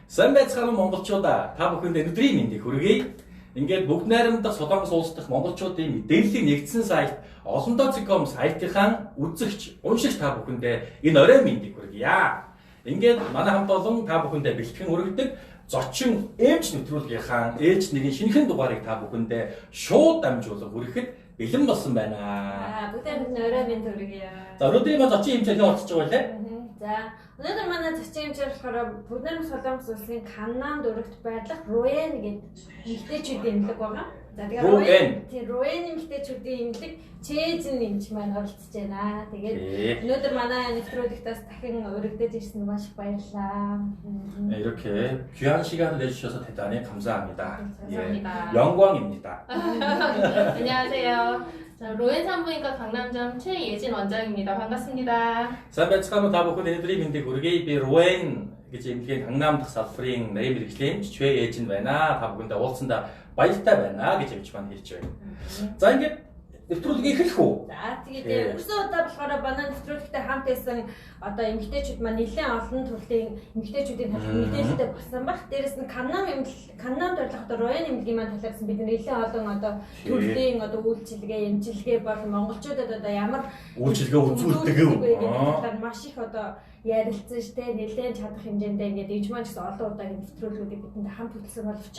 Сайн байцгаана монголчуудаа. Та бүхэнд өнөөдрийн мэндийг хүргэе. Ингээд бүгд найрамдах Солонгос улс дахь монголчуудын мэдээллийг нэгдсэн сайт олондоо.com сайтынхаа үзэгч, уншигч та бүхэндээ энэ орой мэндийг хүргье. Ингээд манай хамт олон та бүхэндээ бэлтгэн өргөдөг зочин эмч нэвтрүүлгийнхаа ээлж нэгэн шинэхэн дугаарыг та бүхэндээ шууд дамжуулан хүрэхэд бэлэн болсон байна. Бүгд орой мэнд хүргье. За өнөөдрийн маань зочин эмч хэрхэн орцож байгаа вэ? За өнөөдөр манай зочин эмчээр болохоор Бүгд Солонгос улсын Каннан дөрөвт байрлах Руэн гэдэг эмэгтэйчүүдийн эмнэлэг байгаа. За тэгээд Руэн эмэгтэйчүүдийн эмнэлэг Чэжин эмч маань оролцож байна. Тэгээд өнөөдөр манай нэвтрүүлэгтээс дахин өргөдөж ирсэн маш их баярлалаа. 이렇게 귀한 시간을 내주셔서 대단히 감사합니다. 영광입니다. 안녕하세요. 자, 로엔 산부인과 강남점 최예진 원장입니다. 반갑습니다. Сайн та бүхэн өнөөдрийн мэндийг хүргэе. Би Руэн гэж эмнэлгийн 강남 салбарын нарийн мэрэгчлийн Чвэйжин байна. Та бүхэндээ уулзсандаа баяртай байна гэж эмч маань хэлж байна. За ингээд нэвтрүүлгийг эхлэх үү? За тэгээд өнгөрсөн удаа болохоор манай нэвтрүүлэгтэй хамт байсан одоо эмэгтэйчүүд маань нэлээд олон төрлийн эмэгтэйчүүдийн талаар мэдээлэлтэй болсон баг. Дээрээс нь Каннам дөрөлх одоо Руэн эмнэлгийн маань талаарсан бид нэлээд олон одоо төрлийн одоо үйлчилгээ, эмчилгээ болон монголчуудад одоо ямар үйлчилгээ үзүүлдэг вэ? талаар маш их одоо ярилцсан штэ нэлээд чадах хэмжээндээ ингээд ээж маань гэсэн олон удаагийн нэвтрүүлгүүдийг бидэнд хамт хөтлсөн боловч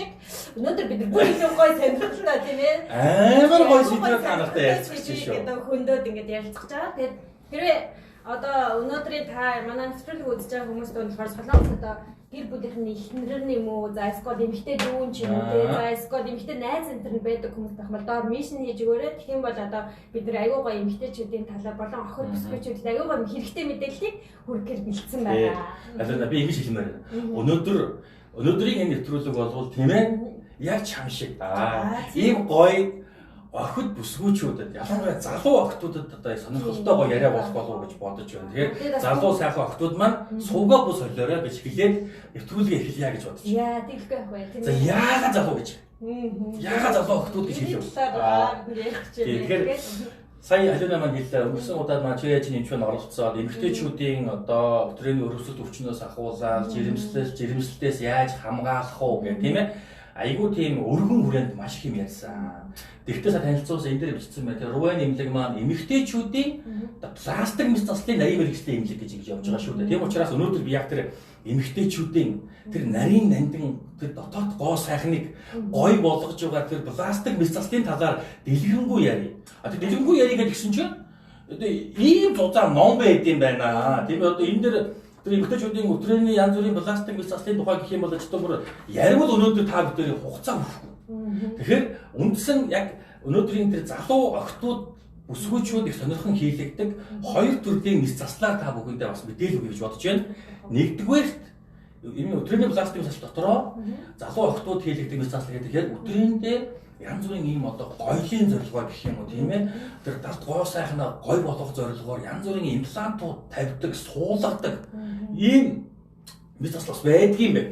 өнөөдөр бид бүр илүү гоё сонирхолтой тийм ээ. Амар гоё сэдвээр танартай ярилцчих шүү. Одоо хөндөд ингээд ярилцах жаа. Тэгээд хэрвээ одоо өнөөдрийн та манай нэвтрүүлэг үзэж байгаа хүмүүст болохоор Солонгос одоо гэр бүлийнхний эхнэр нь юм уу, за эсвэл эмэгтэй дүүн ч юм уу, за эсвэл эмэгтэй найз энтер нь байдаг хүмүүс байх бол доор мишн хийж өгөөрэй. Тэгэх юм бол одоо бид нар аюу гоо эмэгтэйчүүдийн талаар болон охид бүсгүйчүүдэд аюу гоо хэрэгтэй мэдээллийг хүргэхээр бэлдсэн байна. Харин би ингэж хэлмээр байна. Өнөөдрийн энэ нэвтрүүлэг болвол тийм ээ яг чам шиг ийм гоё охид бүсгүүчүүдэд ялангуяа залуу охтуудад одоо сонирхолтой гоё яриа болох болов уу гэж бодож байна. Тэгэхээр залуу сайхан охтууд маань суугаа бус солиорой гэж хэлээд нэвтрүүлгээ эхэлье гэж бодож байна. Яа, тэглэхгүй байх бай тийм ээ. За яагаад залуу гэж? Яагаад залуу охтууд гэж хэлв? Тэгэхээр сая Алина маань хэллээ. Өнгөрсөн удаад маань Чэжин эмч маань оролцоод эмэгтэйчүүдийн одоо өтрөөний өрөвсөлт өвчнөөс ахуулаад жирэмслэлтээс яаж хамгаалах уу гэх тийм ээ. Айгуу тийм өргөн хүрээнд маш их юм ярьсан. Тэгтээ са танилцуулсан энэ дээр бичсэн байна. Тэгээ Руэн эмнэлэг маань эмэгтэйчүүдийн пластик мэс заслын нарийн мэрэгчлийн эмнэлэг гэж явж байгаа шүү дээ. Тийм учраас өнөөдөр би яг тэр эмэгтэйчүүдийн тэр нарийн нандин тэр дотоод гоо сайхныг гой болгож байгаа тэр пластик мэс заслын талаар дэлгэрэнгүй ярив. Тэр дэлгэрэнгүй ярих гэсэн чинь ийм зузаан ном байд юм байна. Тийм одоо энэ дээр тэр эмэгтэйчүүдийн өтрөөний янз бүрийн пластик мэс заслын тухай гэх юм бол ч бүр яривал өнөөдөр та бүдэрийн хугацаа өгөхгүй. Тэгэхээр үндсэн яг өнөөдрийн тэр залуу охтууд бүсгүйчүүд их сонирхон хийлэгдэг хоёр төрлийн мэс заслаар та бүхэндээ бас мэдээлэл өгье гэж бодож байна. Нэгдүгээрт энэ өтрөөний пластик мэс засал дотроо залуу охтууд хийлэгдэг мэс засал гэдэг яг өтрөөндөө янз бүрийн ийм одоо гоёлын зорилгоор гэх юм уу тийм ээ тэр дард гоо сайхнаа гой болгох зорилгоор янз бүрийн имплантууд тавьдаг, суулгадаг ийм мэс засал бас байдгийм бэ.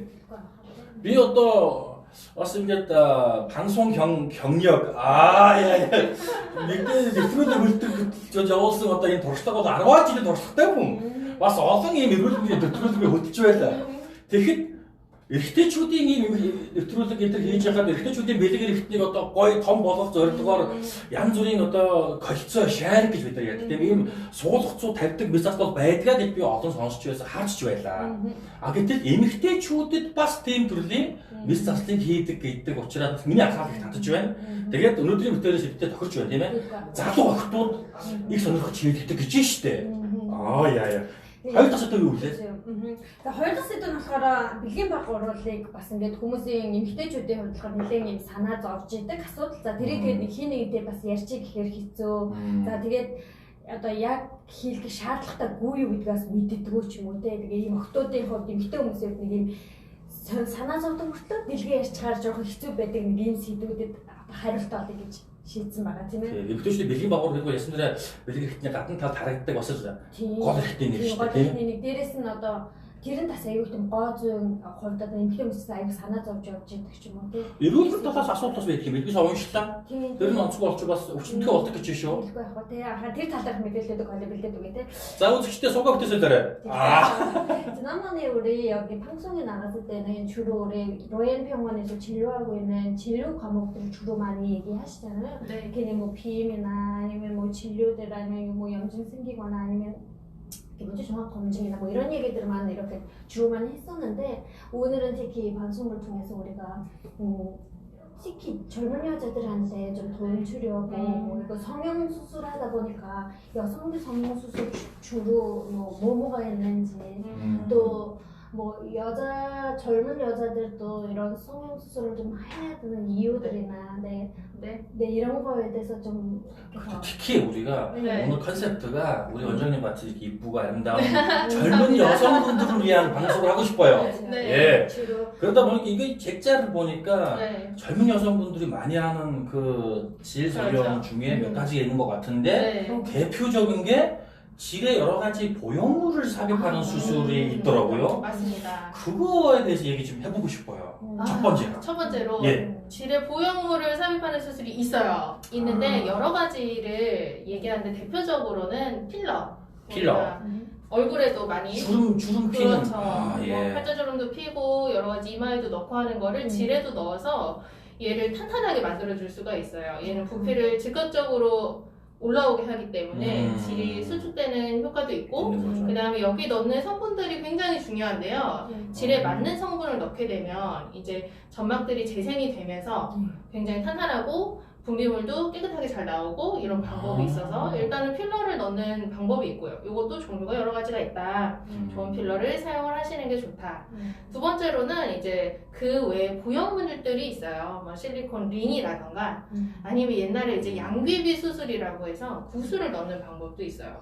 Би одоо бас ингээд 방송 경력 нэгдээ нэвтрүүлэг хөтлөж явуулсан одоо энэ туршлага бол 10 жилийн туршлагатай хүн бас олон ийм эрүүлбэрийн нэвтрүүлгийг хөтлөж байлаа. Тэгэхэд эрэгтэйчүүдийн ийм нэвтрүүлэг энэ хийж байхад эрэгтэйчүүдийн бэлэг эрэгтнийг одоо гоё том болгох зорилгоор янз бүрийн одоо кольцоо шарик гэж бид нар ярьдаг. Тийм ийм суулгацуу тавьдаг мэс засал байдгаа гэж би олон сонсч байсан, харж байлаа. Гэтэл эмэгтэйчүүдэд бас тийм төрлийн мэс заслыг хийдэг гэдэг учраас миний анхаарал их татаж байна. Тэгээд өнөөдрийн бүтээрээс хэвтээ тохирч байна тийм ээ. Залуу охтууд их сонирхож хийдэг гэж байна шүү дээ. Яа. Хоёр дахь сэдв юу вэ? Тэгээ хоёр дахь сэдв нь болохоор бэлгийн баг уруулыг бас ингээд хүмүүсийн эмэгтэйчүүдийн хувьд болохоор нэлээд юм санаа зовж идэг асуудал. За тэрийг тэгээд хин нэгтэй бас ярьчих гэхээр хэцүү. За тэгээд одоо яг хийлгэх шаардлагатайгүй юу гэдгээс мэддэггүй ч юм уу те. Тэгээ ийм охтуудын хувьд эмэгтэй хүмүүсийн хувьд нэг юм санаа зовдог мөртлөө дэлгээ ярьчихаар жоохон хэцүү байдаг нэг ийм сэдвүүдэд хариулт олъё гэж шийдсэн байгаа тийм ээ. Эмэгтэйчүүд бэлгийн багуур гэдэг ясан дээр бэлэг эрхтний гадна талд харагддаг бас л гол эрхтний нэг шүү дээ тийм. Нэг дээрээс нь одоо Тэр нь бас аюултай гоо зүйн хувьд одоо эмэгтэй хүмүүсээс аюул санаа зовж явж байдаг ч юм уу тий. Эрүүл талаас асуудал бас байдаг юм байна. Би уншлаа. Тэр нь онцгой болчих бас өвчтөнтэй болдог гэж шүү. Хэлгүй яг хаа тий. Тэр талаарх мэдээлэлүүд холбогддог үгүй тий. За үзэгчдээ суугаа бүтээсээрэй. 지난번에 우리 여기 방송에 나갔을 때는 주로 우리 로엔병원에서 진료하고 있는 진료 과목들을 주로 많이 얘기하시잖아요. 네. 괜히 뭐 비임이나 아니면 뭐 진료들 아니면 뭐 염증 생기거나 아니면 뭐지 종합 검진이나 뭐 이런 얘기들만 이렇게 주로 많이 했었는데 오늘은 특히 방송을 통해서 우리가 특히 젊은 여자들한테 좀 돈 추려고 뭐 이거 성형 수술하다 보니까 여성들 성형 수술 주로 뭐가 있는지 또 뭐 젊은 여자들도 이런 성형 수술을 좀 해야 되는 이유들이나 네 이런 거에 대해서 좀 특히 우리가 네. 오늘 컨셉트가 우리 원장님 같이 이렇게 이쁘고 아름다운 젊은 여성분들을 위한 방송을 하고 싶어요. 네. 예. 그러다 보니까 이거 객자를 보니까 네. 젊은 여성분들이 많이 하는 그 질 성형 그렇죠. 중에 몇 가지가 있는 것 같은데 네. 대표적인 게 질의 여러 가지 보형물을 삽입하는 수술이 있더라고요. 맞습니다. 그거에 대해서 얘기 좀 해보고 싶어요. 첫 번째로. 첫 번째로 예. 질의 보형물을 삽입하는 수술이 있어요. 있는데 여러 가지를 얘기하는데 대표적으로는 필러. 우리가 얼굴에도 많이 주름 피는. 그렇죠. 예. 뭐 팔자주름도 피고 여러 가지 이마에도 넣고 하는 거를 질에도 넣어서 얘를 탄탄하게 만들어줄 수가 있어요. 얘는 부피를 즉각적으로 올라오게 하기 때문에 질이 수축되는 효과도 있고 그 다음에 여기 넣는 성분들이 굉장히 중요한데요. 질에 맞는 성분을 넣게 되면 이제 점막들이 재생이 되면서 굉장히 탄탄하고 분비물도 깨끗하게 잘 나오고 이런 방법이 있어서 일단은 필러를 넣는 방법이 있고요. 이것도 종류가 여러 가지가 있다. 좋은 필러를 사용을 하시는 게 좋다. 두 번째로는 이제 그 외에 보형물들이 있어요. 뭐 실리콘 링이라던가 아니면 옛날에 이제 양귀비 수술이라고 해서 구슬을 넣는 방법도 있어요.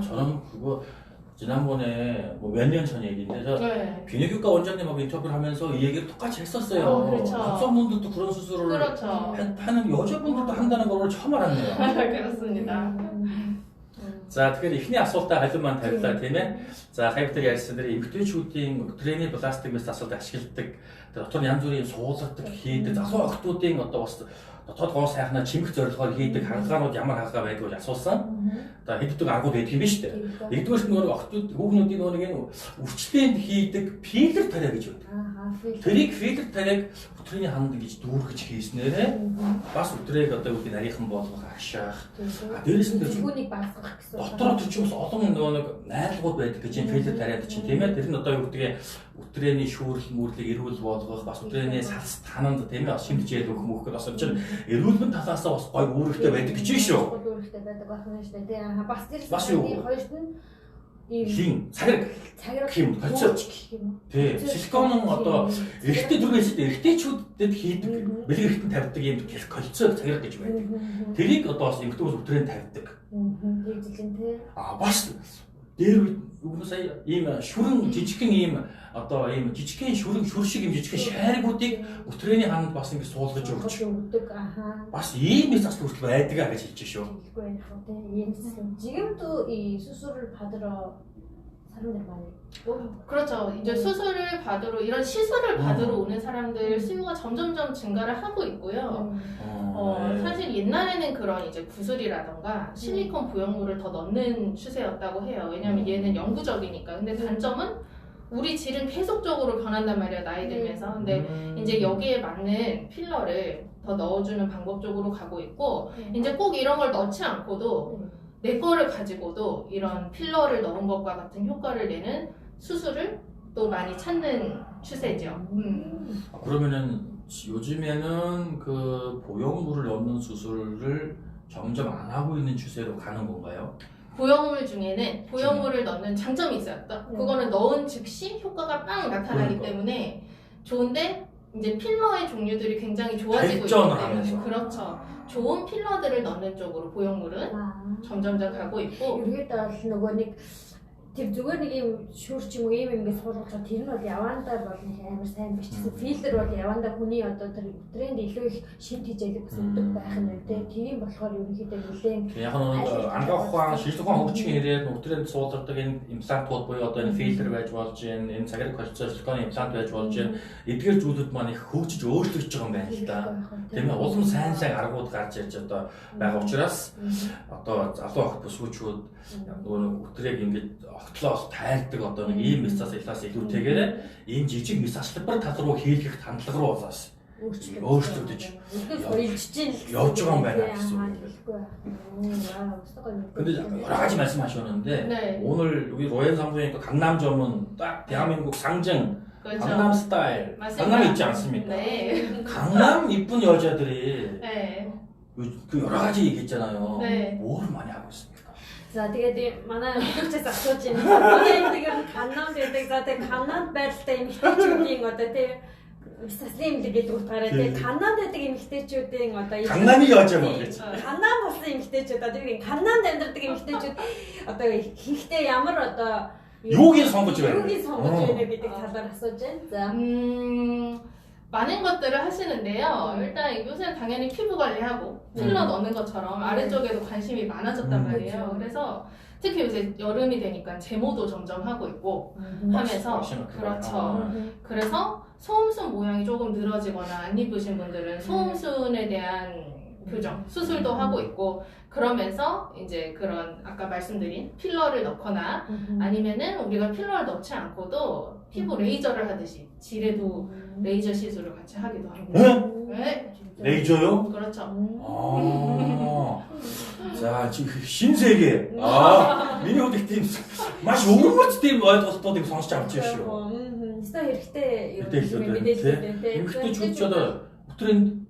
저는 그거 지난번에 뭐 몇 년 전 얘기인데 저 네. 비뇨기과 원장님하고 인터뷰를 하면서 이 얘기를 똑같이 했었어요. 그렇죠. 남성분들도 그런 수술을 그렇죠. 하는 여자분들도 한다는 걸 처음 알았네요. 그렇습니다. За тэгэхээр эхний асуултаа халуун маань тавилаа тийм ээ. За хайптер ярьсан дээр эмгтээчүүдийн тренинг пластик бис асуулт ашигладаг. Дотор янз бүрийн суулгадаг хийдэг. Залуу охтуудын одоо бас дотоод гоо сайхнаа чимэх зорилгоор хийдэг хангаанууд ямар хангаа байдаг гэж асуусан. Одоо хэддэг агууд байдаг юм биш үү? Нэгдүгээр нь нөгөө охтууд хүүхнүүдийн нөгөө нэг үрчлээнд хийдэг филтр тариа гэж байдаг. Тэрийг филтр тариаг өтрийн ханд гэж дүүргэж хийснээрээ бас өтрийг одоо юу гэх нарийнхан болгох ашаах. Дээрээс нь 지분이 багасгах гэсэн. дотроо тэр чинь бас олон нөгөө нэг найрлагууд байдаг гэж юм филтр тариад чинь тийм ээ. Тэр нь одоо юу гэдэг өтрээний шүүрэл мөрлөг эрүүл болгох бас өтрээний салс тананд тийм ээ шимтжээл өгөх мөх гэдэг бас чинь эрүүлбэн талаасаа бас гой үүрэгтэй байдаг гэж байна шүү. Үүрэгтэй байдаг байна шүү дээ. Тэгээ бас тэр Бас юу? хоёрт нь Хин цагираг юм болцооч гэх юм. Тий. Силикон одоо эрэгтэй дүргээс эрэгтэйчүүдэд хийдэг бэлэг эрэгтэн тавьдаг юм кольцоо цагираг гэж байдаг. Тэрийг одоо бас эмэгтэйгээс өтрэн тавьдаг. тэгжлэн тий. Бас дээр үгүй сая ийм шүрэн жижигхэн ийм одоо ийм жижигхэн шүрэн шиг ийм жижигхэн шайргуудыг өтрээний ханд бас ингэ суулгаж өгч өгдөг. Аха. бас ийм мэс хүртэл байдгаа гэж хэлж шүү. Хэлгүй байх уу тий. 지금도 이 수술을 받으러 사람들이 많이 그렇죠. 이제 수술을 받으러 이런 시술을 받으러 오는 사람들 수요가 점점점 증가를 하고 있고요. 사실 옛날에는 그런 이제 구슬이라던가 실리콘 보형물을 더 넣는 추세였다고 해요. 왜냐하면 얘는 영구적이니까. 근데 단점은 우리 질은 계속적으로 변한단 말이에요. 나이 들면서. 근데 이제 여기에 맞는 필러를 더 넣어주는 방법 쪽으로 가고 있고 이제 꼭 이런 걸 넣지 않고도 내 거를 가지고도 이런 필러를 넣은 것과 같은 효과를 내는 수술을 또 많이 찾는 추세죠. 그러면은 요즘에는 그 보형물을 넣는 수술을 점점 안 하고 있는 추세로 가는 건가요? 보형물 중에는 보형물을 넣는 장점이 있어요. 그거는 넣은 즉시 효과가 빵 나타나기 때문에 좋은데 이제 필러의 종류들이 굉장히 좋아지고 있기 때문에 그렇죠. 좋은 필러들을 넣는 쪽으로 보형물은 점점점 가고 있고 여기에 따라서 нөгөө нэг тэр зүгээр нэг юм шүүрч юм уу ийм ингээд суулгаж тэр нь бол явандаа бол нэг амар сайн биш гэсэн фильтр бол явандаа хүний одоо тэр тренд илүү их шинэ хичээлэг бас өгдөг байх нь тийм тийм болохоор ерөнхийдөө нэлээд яг нь ангаах ухаан шилдэг ухаан хөгжихийн хэрээр нүгтрэнд суулгадаг энэ имплантууд буюу одоо энэ фильтр байж болж байна энэ цагаараа колцоо силиконы имплант байж болж байна эдгээр зүйлүүд маань их хөгжиж өөрчлөгдөж байгаа юм байна л да тийм ээ улам сайн аргууд гарч ирж одоо байгаа учраас одоо залуу охид бүсгүүчүүд нөгөө нүгтрийг ингээд огтлоос тайлдаг одоо нэг ийм мессаж илаас илүүтэйгээр ийм жижиг мессажлбар тал руу хийлгэх хандлага руу болоос өөрчлөгдөж явж байгаа юм байна гэсэн үг. 근데 여러 가지 말씀하셨는데 오늘 여기 로얄 상부니까 강남점은 딱 대한민국 상징 강남 스타일 강남에 있지 않습니까? 네. 강남 이쁜 여자들이 그 여러 가지 얘기했잖아요. 뭘 많이 하고 있습니까? За тэгээд манай хөгжөөс асууж байна. Манай тэгээд Канадад байдаг. За тэгээд Канадад байралтай эмэгтэйчүүдийн одоо тийм Стаслим гэдэг утгаараа тийм Канадад байдаг эмэгтэйчүүдийн одоо 강남이 여자 뭐 그랬지. Канад болсон эмэгтэйчүүд одоо тэгээд Канадад амьдардаг эмэгтэйчүүд одоо хийхдээ ямар одоо юугийн сонгож байна? юугийн сонгож байна гэдэг талаар асууж байна. За 많은 것들을 하시는데요. 일단 요새는 당연히 피부 관리하고 필러 넣는 것처럼 아래쪽에도 관심이 많아졌단 말이에요. 그래서 특히 요새 여름이 되니까 제모도 점점 하고 있고 하면서 그렇죠. 그래서 소음순 모양이 조금 늘어지거나 안 이쁘신 분들은 소음순에 대한 교정, 수술도 하고 있고 그러면서 이제 그런 아까 말씀드린 필러를 넣거나 아니면은 우리가 필러를 넣지 않고도 피부 레이저를 하듯이 질에도 레이저 시술을 같이 하기도 하고. 네? 레이저요? 그렇죠. 자, 지금 신세계. 미니호텔 팀. 맛이 오르모치 팀 어떤 팀 성식 잡지시오. 진짜 хэрэгтэй мэдээлэлтэй. Эмэгтэйчүүд өтрийн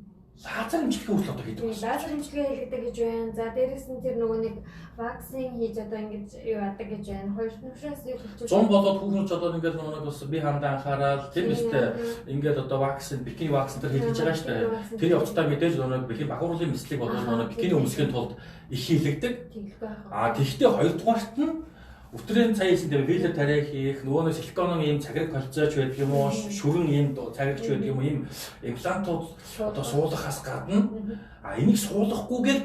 лазер хэмжлэгээ хүртэл одоо хийдэг. Лазер хэмжлэгээ хийдэг гэж байна. За дээрээс нь тэр нөгөө нэг вакцин хийж одоо ингэж юу яадаг гэж байна. Хоёр нүшээс юу хэлчих. Зон болоод хүүхнүүд одоо ингээд нөгөө бас би хандаа анхаарал тийм үстэй ингээд одоо вакцин, бикини вакцин төр хийж байгаа шүү дээ. Тэр явцдаа мэдээж нөгөө бикини бахуурлын мэслийг болоод нөгөө бикини өмсөхийн тулд их хийлэгдэг. Тэгвэл хоёрдугаарт нь өтрийн цай хийсэн дээр вилер тариа хийх нөгөө нэг силиконын ийм цаграг колцооч байдаг юм уу шүрэн ийм цаграгч байдаг юм уу ийм имплантууд одоо суулгахаас гадна энийг суулгахгүйгээр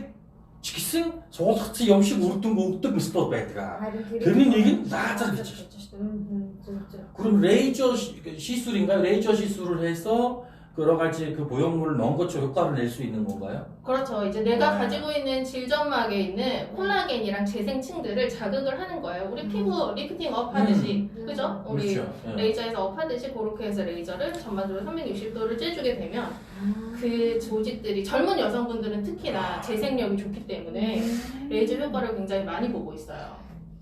ч гэсэн суулгацсан юм шиг үр дүн өгдөг мэтлүүд байдаг. Тэрний нэг нь лазер гэж байна. 그럼 레이저 시술인가요? 레이저 시술을 해서 여러 가지 그 보형물을 넣은 것처럼 효과를 낼 수 있는 건가요? 그렇죠. 이제 내가 가지고 있는 질점막에 있는 콜라겐이랑 재생층들을 자극을 하는 거예요. 우리 피부 리프팅 업 하듯이, 그죠? 우리 그렇죠. 레이저에서 업 하듯이 그렇게 해서 레이저를 전반적으로 360도를 쬐주게 되면 그 조직들이 젊은 여성분들은 특히나 재생력이 좋기 때문에 레이저 효과를 굉장히 많이 보고 있어요.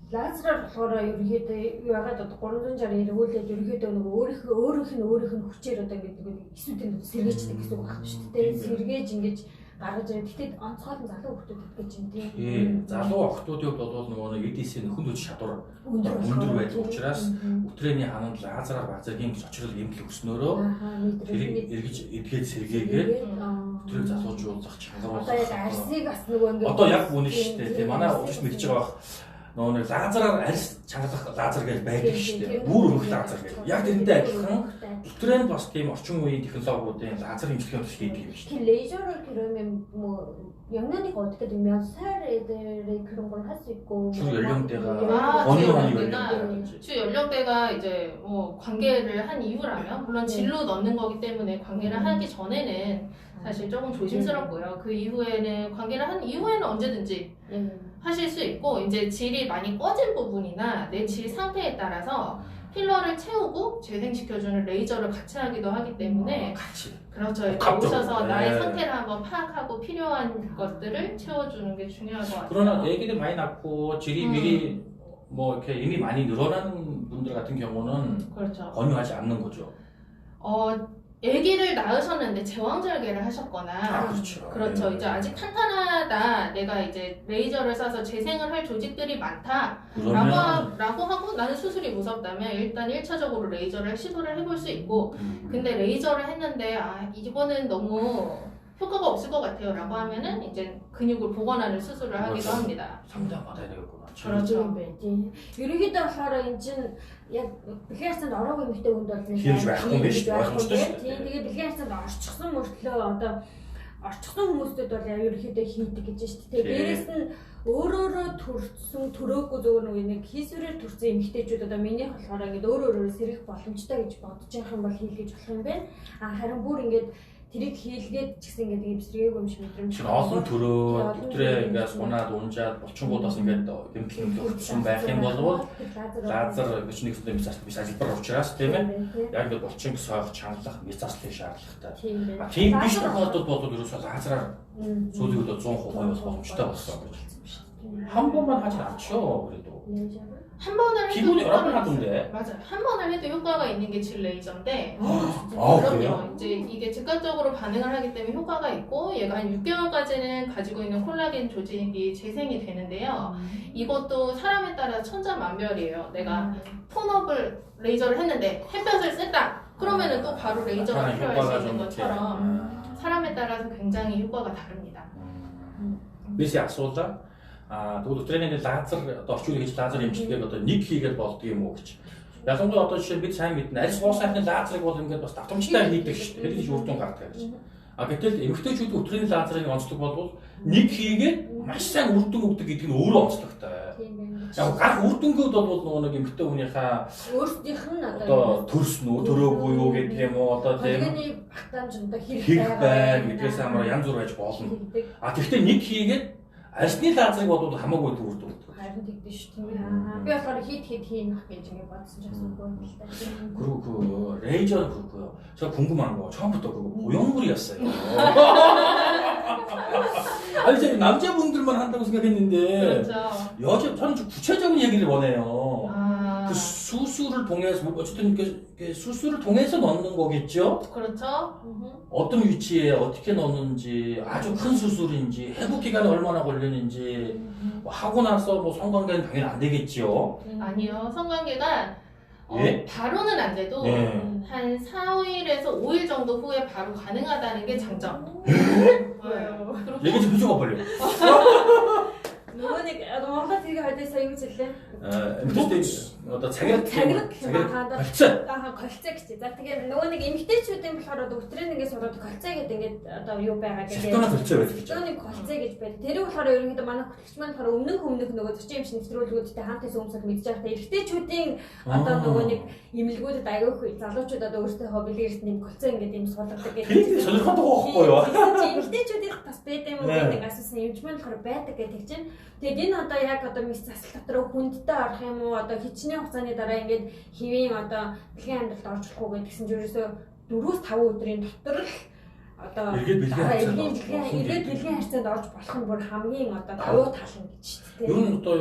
Лазераар болохоор ерөнхийдөө яагаад одоо 360 эргүүлээд ерөнхийдөө нөгөө өөрийнх нь хүчээр одоо ингээд эсүүдийн сэргээждэг гэсэн үг байна шүү дээ. Сэргээж ингэж гаргаж ирээ. Гэхдээ онцгой залуу хүмүүс гэж юм тийм. Залуу охтуудын хувьд бол нөгөө нэг EDC нөхөн дөж чадвар өндөр байдаг учраас өтрээний хананд лазераар базагийн очрол эмгэл өгснөөрөө тэрийг эргэж эдгээд сэргээгээд өтрийг залуужуулах чангаруулах. Одоо яг арсыг бас нөгөө ингээд одоо яг үнэ шүү дээ. Тийм манай өвчт мэдж байгаа нөгөө лазераар арьс чангалах лазер гэж байдаг шүү дээ. Бүр өрөх лазер гэж. Яг тэрнтэй адилхан өтрийн бас тийм орчин үеийн технологиудын лазер хэмжлэгийн төсөл хийдэг юм шүү дээ. 레이저를 그러면 뭐 영향이 어떻게 되면 몇 살에 그런 걸 할 수 있고 주 연령대가 주 연령대가 주 연령대가 이제 뭐 관계를 한 이후라면 물론 진로 넣는 거기 때문에 관계를 하기 전에는 사실 조금 조심스럽고요. 그 이후에는 관계를 한 이후에는 언제든지 하실 수 있고 이제 질이 많이 꺼진 부분이나 내 질 상태에 따라서 필러를 채우고 재생시켜주는 레이저를 같이 하기도 하기 때문에 같이 그렇죠. 이렇게 오셔서 나의 상태를 한번 파악하고 필요한 것들을 채워주는 게 중요한 것 같아요. 그러나 애기들 많이 낳고 질이 미리 뭐 이렇게 이미 많이 늘어나는 분들 같은 경우는 그렇죠. 권유하지 않는 거죠. 아기를 낳으셨는데 제왕절개를 하셨거나 그렇죠. 네. 이제 아직 탄탄하다. 내가 이제 레이저를 쏴서 재생을 할 조직들이 많다. 라고 하고 나는 수술이 무섭다면 일단 1차적으로 레이저를 시도를 해볼 수 있고 근데 레이저를 했는데 이거는 너무 효과가 없을 것 같아요 라고 하면은 이제 근육을 복원하는 수술을 하기도 그렇죠. 합니다. 상담 받아야 되겠구나. 그렇죠. ерөнхийдөө болохоор энэ чинь яг бэлгийн харьцаанд ороогүй эмэгтэй хүнд бол хийж байхгүй биш ойлгомжтой шүү дээ. Тийм тэгээд бэлгийн харьцаанд орчихсон мөртлөө одоо орчихсон хүмүүстүүд бол ерөнхийдөө хийдэг гэж байна шүү дээ. Дээрээс нь өөрөөрөө төрсөн төрөөгүй зөвөр нэг хийсвэрээр төрсэн эмэгтэйчүүд одоо минийх болохоор ингээд өөрөөрөө сэргэх боломжтой гэж бодож явах юм бол хийлгэж болох юм байна. Харин бүр ингээд тэрийг хийлгээд ч гэсэн ингээд эвсрэгээгүй юм шиг мэдрэмж. Олон төрөө дотрээ ингээд сунаад унжаад булчингуудаас ингээд гэмтэл өгсөн байх юм бол лазер гэж нэг зүйл биш салбар учраас тийм ээ. Яг ингээд булчинг сойх чангалах мецастын шаардлагатай. Тийм биш тохиолдолд бол ерөөсөө лазераар зүйлийг 100% ойлгох боломжтой болсон гэж. 한 번만 하진 않죠, 그래도. 한 번을 해도 기본이 여러 번 하던데. 맞아요. 한 번을 해도 효과가 있는 게 질 레이저인데 그래요? 그럼요. 이제 이게 즉각적으로 반응을 하기 때문에 효과가 있고 얘가 한 6개월까지는 가지고 있는 콜라겐 조직이 재생이 되는데요. 이것도 사람에 따라 천차만별이에요. 내가 톤업을 레이저를 했는데 햇볕을 쐈다. 그러면은 또 바로 레이저가 필요할 수 있는 것처럼 사람에 따라서 굉장히 효과가 다릅니다. Бисээ асуулаа. Тэгвэл өтрийн лазер одоо орчуулгын хийж лазер эмчилгээг одоо нэг хийгээд болдго юм уу гэж. Ялангуяа одоо жишээ нь бид сайн мэднэ. Арьс уус сайхны лазерыг бол ингээд бас давтамжтай хийдэг шүү дээ. Хэдийгээр үр дүн гардаг гэж. Гэтэл эмэгтэйчүүд өтрийн лазерыг онцлог болвол нэг хийгээд маш сайн үр дүн өгдөг гэдэг нь өөрөө онцлогтой. Яг гарах үр дүнгууд бол нөгөө нэг эмэгтэй хүнийхээ өөрсдийнх нь одоо төрсөн үү, төрөөгүй юу гэдэг юм уу одоо тийм багтаамжтай хэрэг байна гэдгээс амар янз бүр байж болно. Тэгвэл нэг хийгээд арьсны лазерыг бол хамаагүй үр дүн өгдөг. Харин тэгдэж шүү тийм ээ. Би болохоор хит хийнах гэж ингэ бодсон ч асуугүй л та. 그리고 레이저는 그렇고요. 제가 궁금한 거 처음부터 그거 모형물이었어요. 아니 제가 남자분들만 한다고 생각했는데 그렇죠. 저는 좀 구체적인 얘기를 원해요. 그 수술을 통해서 어쨌든 이렇게 수술을 통해서 넣는 거겠죠? 그렇죠. 어떤 위치에 어떻게 넣는지 아주 큰 수술인지 회복 기간이 얼마나 걸리는지 뭐 하고 나서 뭐 성관계는 당연히 안 되겠죠. 아니요. 성관계가 예? 바로는 안 돼도 네. 한 4일에서 5일 정도 후에 바로 가능하다는 게 장점. 얘기 좀 해줘봐 빨리. нөгөө нэг Монголд тэрийг хайдаа сая юу гэж хэллээ? одоо цагирт колцоо. Колцоо гэж. За тэгээ нөгөө нэг эмэгтэйчүүдийн болохоор одоо өтрийн ингээд сураад колцоо гэдэг ингээд одоо юу байгаа гэдэг. колцоо байдаг гэж. Нөгөө колцоо гэж байдаг. Тэр болохоор ерөнхийдөө манай хөтлөгч маань болохоор өмнөх нөгөө зорчин эмч нэвтрүүлгүүдтэй хамт исэн хүмүүсд мэдж байгаа та эрэгтэйчүүдийн одоо нөгөө нэг имлгүүдэд аягүй залуучууд одоо өөрсдөө бэлгэрт нэм колцоо ингээд юм суулгадаг гэдэг. Тэр сонирхолтой байхгүй юу? Эмэгтэйчүүдийн бас байдаг юм уу гэдэг асуусан эмч маань болохоор байдаг гэдэг чинь. Тэгээд энэ одоо яг одоо мис засал дотор хүндтэй орох юм уу одоо хичнээн хугацааны дараа ингээд хэвийн одоо бэлгийн амьдралд орж болохгүй гэдгсэн чинь ерөөсөө 4-5 өдрийн дотор л одоо эргээд бэлгийн харьцаанд орж болох нь бүр хамгийн одоо давуу тал нь гэж тийм. Ер нь одоо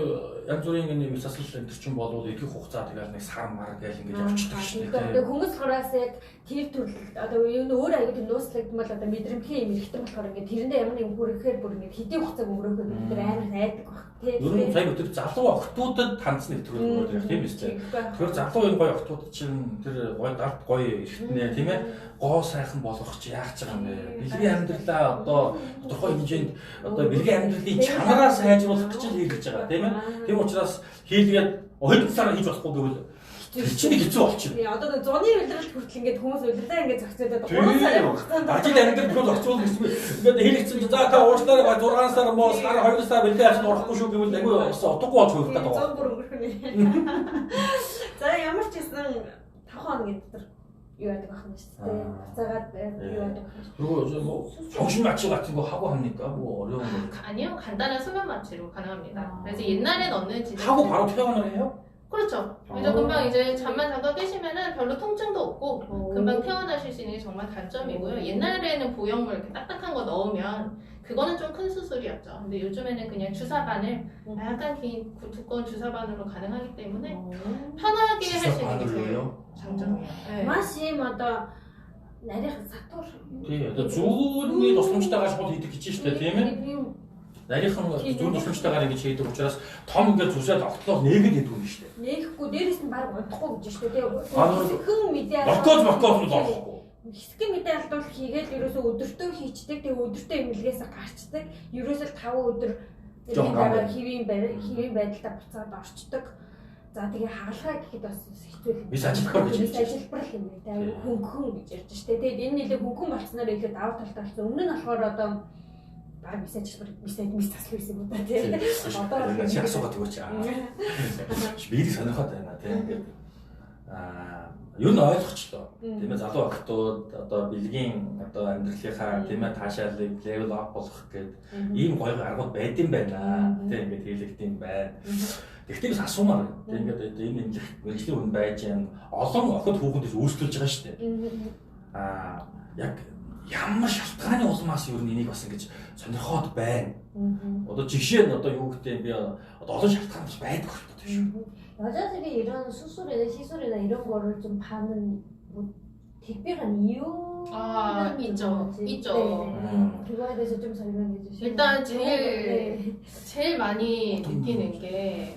янз бүрийн нэг мис засал энэ чинь болоод идэх хугацаа тэгэл нэг сар мар гэж ингэж явчихдаг шүү дээ. Тэгээд хүмүүс хоороос яг тэр төрөл одоо юу өөр аягүй нууцлагдмал одоо мэдрэмтгий юм ихтэй болохоор ингээд тэрэндээ ямар нэг хүрэхээр бүр ингээд хэдийн хугацааг өнгөрөөхөд бид нар амар найдаг баг. Ер нь цаг өдөр залуу охтуудад танцны нэвтрүүлгүүд ярих тийм биз дээ. Тэгэхээр залуу энэ гоё охтууд чинь тэр гоё дард гоё эргэтнээ тийм ээ гоо сайхан болгох чи яах гэж байгаа юм бэ? Бэлгийн амьдралаа одоо тодорхой хэмжээнд одоо бэлгийн амьдралын чанараа сайжруулах гэж хийж байгаа тийм ээ. Тийм учраас хийлгээд ойд цагаар хийж болохгүй гэвэл чинь хэцүү болчихно. Одоо нэг зуны үйлрэлт хүртэл ингээд хүмүүс үйлрэлээ ингээд зохицуулаад 3 сарын хугацаанд ажил амьдрал бүр зохицуулах гэсэн үг. Ингээд хэлчихсэн чинь за та уучлаарай 6 сар моо сар 2 сар бэлдээ ажил орохгүй шүү гэвэл агүй утгагүй болж хөвөх гэдэг. 100 бүр өнгөрөх нь. За ямар ч гэсэн 5 хоногийн дотор юу яадаг байх юм шүү дээ. Буцаагаад юу яадаг байх юм. 그리고 정신 마취 같은 거 하고 합니까? 뭐 어려운 거. 아니요. 간단한 수면 마취로 가능합니다. 그래서 옛날에 넣는 하고 바로 퇴원을 해요? 그렇죠. 그래서 금방 이제 잠만 잠깐 깨시면은 별로 통증도 없고 금방 퇴원하실 수 있는 게 정말 단점이고요. 옛날에는 보형물 이렇게 딱딱한 거 넣으면 그거는 좀 큰 수술이었죠. 근데 요즘에는 그냥 주사바늘 약간 긴 두꺼운 주사바늘로 가능하기 때문에 편하게 할 수 있는 게 제일 장점이에요. 네. 맛이 одоо нарийнх сатуур. Тий. Одоо зүүнний тусламжтайгаар шууд хийдэг гэж шүү дээ, тийм ээ? Нарийнх нь зүүн тусламжтайгаар ингэж хийдэг учраас том ингээд зүсээд огтлоо нээгээд хийдэг юм шүү дээ. Нээхгүй дээрээс нь баг унтахгүй гэж шүү дээ. Тэгээ хүн мэдээ Моркоз нь орохгүй. хэсэг мэдээ алдвал хийгээл ерөөсөө өдөртөө хийчдэг. Тэгээ өдөртөө эмнэлгээс гарчдаг. Ерөөсөө 5 өдөр хэвийн байдалтай буцаад орчдөг. За тэгээ хагалгаа гэхэд бас хэцүү. Бис ажиллах гэж бис ажиллбар л юм байна. Хөнгөн гэж ярьж штэ. Тэгээд энэ нэлээ хөнгөн болцсноор ихэд даваа талтай болсон. Өмнө нь болохоор одоо баг бис ажиллбар бис тасл байсан юм да тий. Одоо чи асуугаад өгөөч. Бидрийг сонирхоод байна тий. Ингээд юу нь ойлгочлоо. Тийм ээ залуу охтууд одоо бэлгийн одоо амьдралынхаа тийм ээ таашаалыг level up болгох гэдэг ийм гоё аргууд байдсан байна. Тийм ингээд хэлэгдэм байна. Гэхдээ бас асуумаар тийм ингээд энэ мэрэгжлийн хүн байж олон охид хүүхэндээс өөрчлөж байгаа шүү дээ. Яг ямар шалтгааны улмаас юу энийг бас ингэж сонирхоод байна. Одоо жишээ нь одоо юу гэдэг би одоо олон шалтгаан бас байдаг хэрэгтэй шүү. 여자들이 이런 수술이나 시술이나 이런 거를 좀 받는 뭐 대비한 이유는 있죠. 있죠. 그거에 대해서 좀 설명해 주시면. 일단 제일 많이 느끼는 게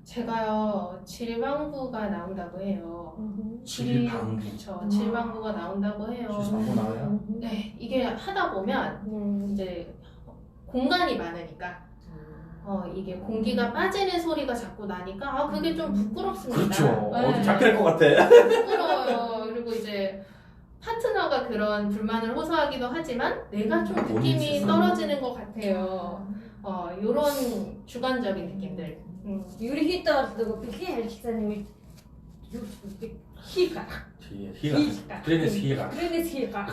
제가요 질방구가 나온다고 해요. 질방구. 그렇죠. 질방구가 나온다고 해요. 질방구 나와요? 네, 이게 하다 보면 이제 공간이 많으니까. 이게 공기가 빠지는 소리가 자꾸 나니까 그게 좀 부끄럽습니다. 그렇죠. 네. 잡힐 것 같아. 부끄러워요. 그리고 이제 파트너가 그런 불만을 호소하기도 하지만 내가 좀 느낌이 떨어지는 것 같아요. 이런 주관적인 느낌들. 유리히터 бэлгийн харилцааны үед юу гэдэг хийга. Тренээс хийга.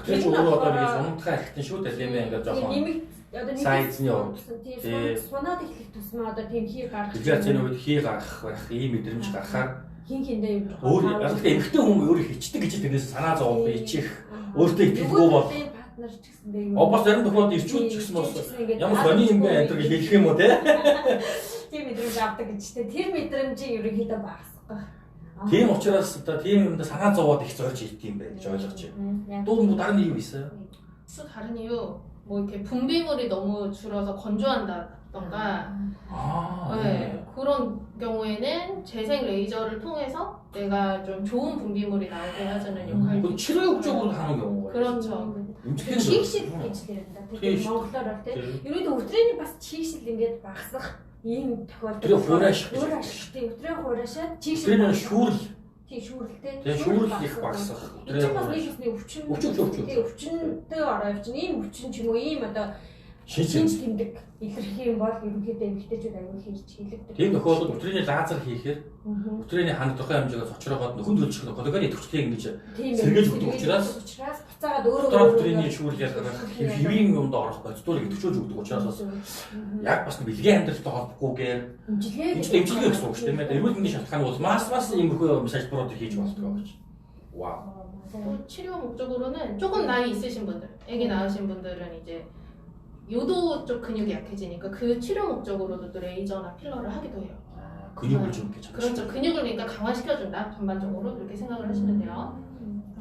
Тэр чинь өөрөө одоо би сунтахаа ихтэй шүү дээ тийм ээ ингээд жоохон сайзны хувьд тийм сунаад эхлэх тусмаа одоо тийм хий гарах. Изоляцийн үед хий гарах байх ийм мэдрэмж гарахаар хиндээ юм. Өөр яг эмэгтэй хүн өөрөө хийчдэг гэж тэрнээс санаа зовох ичих өөртөө итгэлгүй бол партнер ч гэсэн дээ юу. Бас зарим тохиолдолд ирчүүл ч гэсэн бас ямар сони юм бэ энэ гэж хэлэх юм уу те. Тийм мэдрэмж авдаг гэж те. Тэр мэдрэмжийг ерөнхийдөө багасгах. Тийм учраас одоо тийм юмд санаа зовоод их зорж ирд юм байна гэж ойлгож байна. 또 뭐 다른 이유 있어요? 또 다른 이유 뭐 이렇게 분비물이 너무 줄어서 건조한다던가 네, 그런 경우에는 재생 레이저를 통해서 내가 좀 좋은 분비물이 나오게 해주는 역할도 치료육적으로 하는 경우가 그렇죠. чих실 гэж тэрнэ. Тэгэхээр монголоор те ерөөдөө өтрээний бас чихшил ингээд багасах ийм тохиолдол хуурайш тийм өтрээ хуурайшаад чихшил тэрний шүүрэл тийм шүүрэлтэй шүүрэл их багасах өтрээ бас нийгмийн өвчнөд ороо явчихна ийм өвчин ч юм уу ийм одоо шинж тэмдэг илэрхий юм бол ерөнхийдөө эмэгтэйчүүд аягүй хийж хийлэгдэг. Тийм тохиолдолд өтрээний лазер хийхээр өтрээний ханд тодорхой хэмжээгээр цочроогоод нөхөн төлчих кологоны төвчтэй ингэж сэргээж өгдөг учраас буцаагаад өөрөө өтрээний шүүрлэл гаргах хэвийн юмд орох боддоор төвчөөж өгдөг учраас бас яг бас бэлгийн амьдралтай холбохгүйгээр эмчилгээ гэсэн үг шүү дээ. Эрүүл мэндийн шалтгаан бол бас иймэрхүү салбаруудыг хийж болдог гэж. Вау. 치료 목적으로는 조금 나이 있으신 분들, 아기 낳으신 분들은 이제 요도 쪽 근육이 약해지니까 그 치료 목적으로도 또 레이저나 필러를 하기도 해요. 근육을 좀 이렇게 그렇죠. 근육을 그러니까 강화시켜준다 전반적으로 이렇게 생각을 하시면 돼요.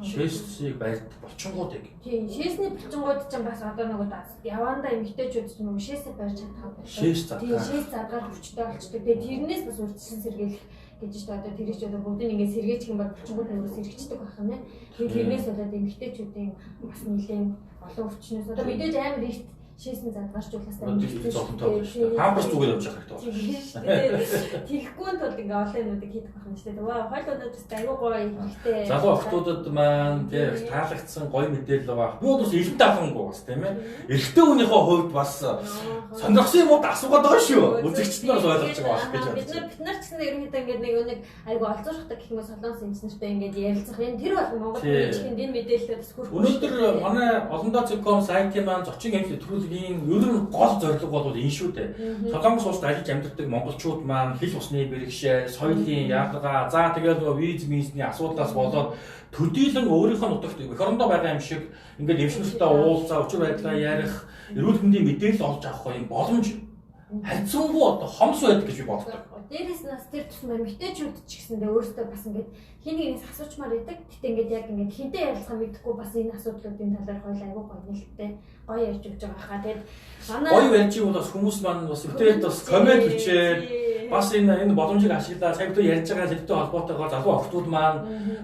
쉐이스의 болчингууд яг. Тийм, шээсний булчингууд ч бас одоо нөгөө явандаа эмгтээчүүд ч нөгөө шээсээ барьж чаддаг. Шээс задгаа. Тийм, шээс задгаад хүчтэй болчдөг. Тэгээ тэрнээс бас урьдчилан сэргийлэх гэж ч одоо тэр их одоо бүгдийг ингээд сэргээчих юм бол булчингууд нь сэргийчдэг байх нь. Тэгээ тэрнээс болоод эмгтээчүүдийн бас нэлээд олон өвчнөөс одоо мэдээж амар их шээсэн задгаарчлуулаас хамбас зүгээр явж байгаа хэрэгтэй. Тэгэхгүй нь тул ингээ олон юмнуудыг хийдэг байх юм шүү дээ. Ваа, хойлоодод бас аюу гоё ихтэй. Залуу охтуудад маань тийм таалагдсан гоё мэдээлэл байгаа. Би бол бас элэг даахангүй бас тийм ээ. Эрэгтэй хүнийхээ хувьд бас сонирхсан юмуд асуугаад байгаа шүү. Үзэгчд нар ойлгож байгаа байх гэж байна. Бид нар ч гэсэн ерөнхийдөө ингээ нэг аюу олзуурхдаг гэх юм уу солонгос инженертэй ингээ ярилцах юм. Тэр бол Монгол хүмүүсийн энэ мэдээлэлээ бас хүргэх. Өнөөдөр манай олондоо.com сайтын маань зочин эмнэлэг төрөлхийн ер нь гол зорилго бол энэ шүү дээ. Солонгос улсад ажиллаж амьдардаг монголчууд маань хэл усны бэрхшээл, соёлын ялгаа, за тэгээд нөгөө визний асуудлаас болоод төдийлөн өөрийнхөө нутагт эх орондоо байгаа юм шиг ингээд эвшнэртэй уулзаа, өчр байдлаа ярих, эрүүл мэндийн мэдээлэл олж авах юм боломж харьцангуй одоо хомс байдаг гэж би боддог. Дээрээс нас тэр тусмаа эмэгтэйчүүд ч гэсэндээ өөрсдөө бас ингээд хин нэгнээс асуучмаар идэг. Гэтэ ингээд яг ингээд хинтээ ярилцах мэдэхгүй бас энэ асуудлуудын талаар хоёул аягүй гоё нэлттэй гоё ярьж өгч байгаа хаа. Тэгээд манай Гоё ярьж байгаа бас хүмүүс маань бас өвтөөд бас комент бичээд бас энэ боломжийг ашиглаад цаг өдөр ярьж байгаа зүйлтэй холбоотойгоор залуу охтууд маань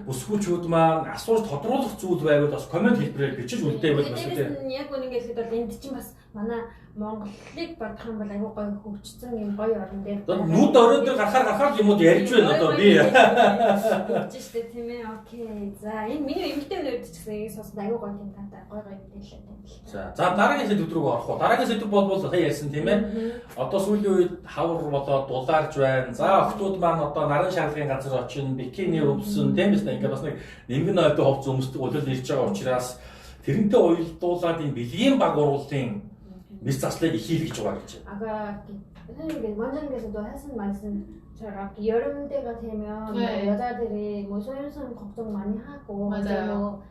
бүсгүүчүүд маань асууж тодруулах зүйл байвал бас комент хэлбэрээр бичиж үлдээвэл бас үү. Яг үнэ хэлэхэд бол энд чинь бас манай Монголыг бодох юм бол аягүй гоё хөгжсөн юм гоё орн дээр. Нүд орой дээр гарахаар юмуд ярьж байна одоо би. Гэж штэ тийм ээ. Окей. За энэ миний эмэгтэй өнөд ч гэсэн энэ сонсод аягүй гоё юм даа. Гоё мэдээлэл. За дараагийн сэдв рүү орох уу. Дараагийн сэдв бол сая ярьсан тийм ээ. Одоо сүүлийн үед хавар болоод дулаарж байна. За охтууд маань одоо наран шалгын газар очино, бикини өвсөн тийм ээ. Ингээ бас нэг нэмгэн ойдоо ховц өмсдөг улирал ирж байгаа учраас тэрнтэй уялдуулаад энэ бэлгийн баг уруулын мис заслыг ихийлгэж байгаа гэж. Ага ингээд 원장님께서 또 하신 말씀처럼 여름때가 되면 여자들이 뭐 소윤선 걱정 많이 하고 맞아요.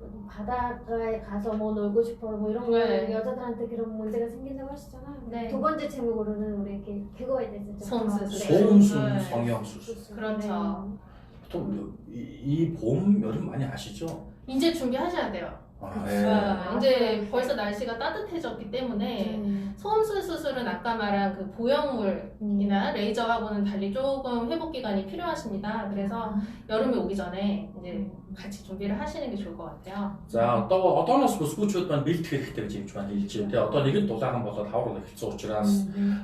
뭐 바닷가에 가서 뭐 놀고 싶어 뭐 이런 거 여자들한테 그런 문제가 생긴다고 하시잖아요. 네. 두 번째 제목으로는 우리 이렇게 그거에 대해서 좀 소음순 성형수술. 그렇죠. 보통 이 봄, 여름 많이 아시죠? 이제 준비하셔야 돼요. 이제 벌써 날씨가 따뜻해졌기 때문에 소음순 수술은 아까 말한 그 보형물이나 레이저하고는 달리 조금 회복 기간이 필요하십니다. 그래서 여름이 오기 전에 이제 같이 준비를 하시는 게 좋을 것 같아요. За одооноос бүсгүүчүүд маань бэлдэх хэрэгтэй гэж юм байна хэлж байна. Тэгээ одоо нэг л дулаахан болоод хавар эхэлсэн учраас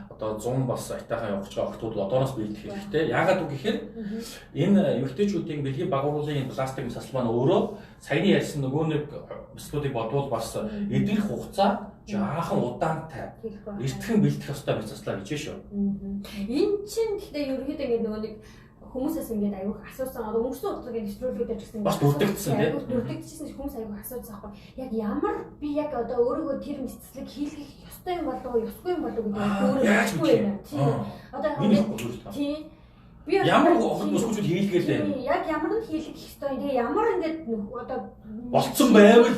одоо 100 бас айтайхан явах гэж байгаа хүмүүс одооноос бэлдэх хэрэгтэй. Яагаад үг гэхээр энэ эмэгтэйчүүдийн бэлгийн багварлын пластик мсал маань өөрөө саяны ярьсан нөгөө нэг мслуудыг бодвол бас эдгэх хугацаа жаахан удаантай. Эртхэн бэлдэх ёстой мслаа гэж шүү. Энэ чинь гэхдээ ерөөхдөө ингэ нөгөө нэг хүмүүсээс ингээд аюух асуусан одоо өнгөрсөн удаагийн нэвтрүүлгүүдээр ч гэсэн бас бүрдэгдсэн тийм бүрдэгдсэн хүмүүс аюух асуусан аахгүй яг ямар би яг одоо өөрийгөө тэр мэдслэг хийлгэх ёстой юм болов уу ёсгүй юм болов уу гэдэг өөрөө мэдгүй байна тийм одоо тийм би ямар охин бүсгүүчүүд хийлгээл дээ яг ямар нь хийлгэх ёстой юм тэгээ ямар ингээд одоо болцсон байвал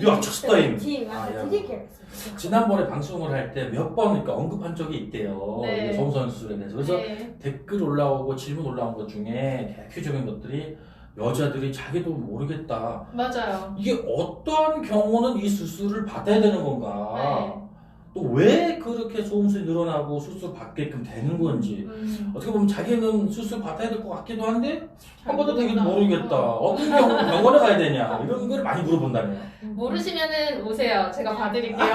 би очих ёстой юм тийм тэрийг 지난번에 방송을 할 때 몇 번 그러니까 언급한 적이 있대요. 네. 소음선 수술에 대해서. 그래서 네. 댓글 올라오고 질문 올라온 것 중에 대표적인 것들이 여자들이 자기도 모르겠다. 맞아요. 이게 어떤 경우는 이 수술을 받아야 되는 건가? 네. 또 왜 그렇게 소음순이 늘어나고 수술 받게끔 되는 건지 어떻게 보면 자기는 수술 받아야 될 것 같기도 한데 한 번도 되게 모르겠다. 어떤 경우 병원에 가야 되냐 이런 걸 많이 물어본다네요. 모르시면은 오세요. 제가 봐드릴게요.